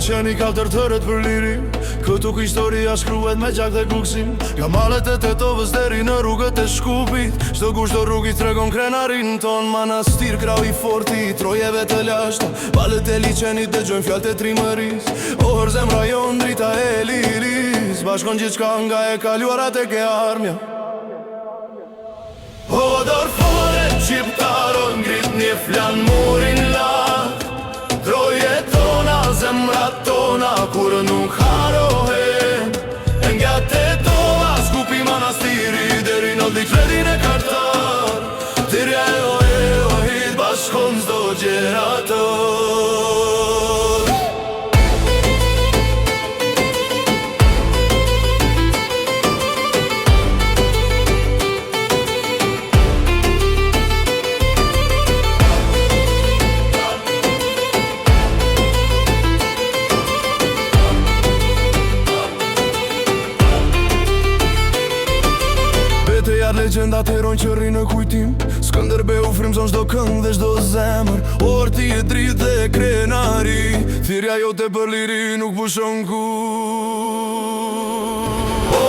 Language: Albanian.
qeni katër tërët për liri. Këtu ku historia shkruhet me gjak dhe kuksim. Nga malet e Tetovës deri në rrugët e Shkupit. Çdo gusht do rrugit tregon krenarin ton. Manastir, krau i forti, trojeve të lashta. Balët e liçenit dëgjojnë fjalët e trimëris. Orë zemra jon drita e liris. Bashkon gjithçka nga e kaluara tek e armja. O dorfore qiptaro ngrit një flan murin lart. Troje tona, zemrat tona kur nuk harohen. Nga Tetova skupi manastiri deri në dikredin e kartar. Tirja e hit bashkon zdo gjerator. Legendat herojnë që rrinë në kujtim. Skënderbeu frymzon çdo këngë dhe çdo zemër. Orti e dritë dhe e krenari. Thirrja jote për liri nuk pushon kur. O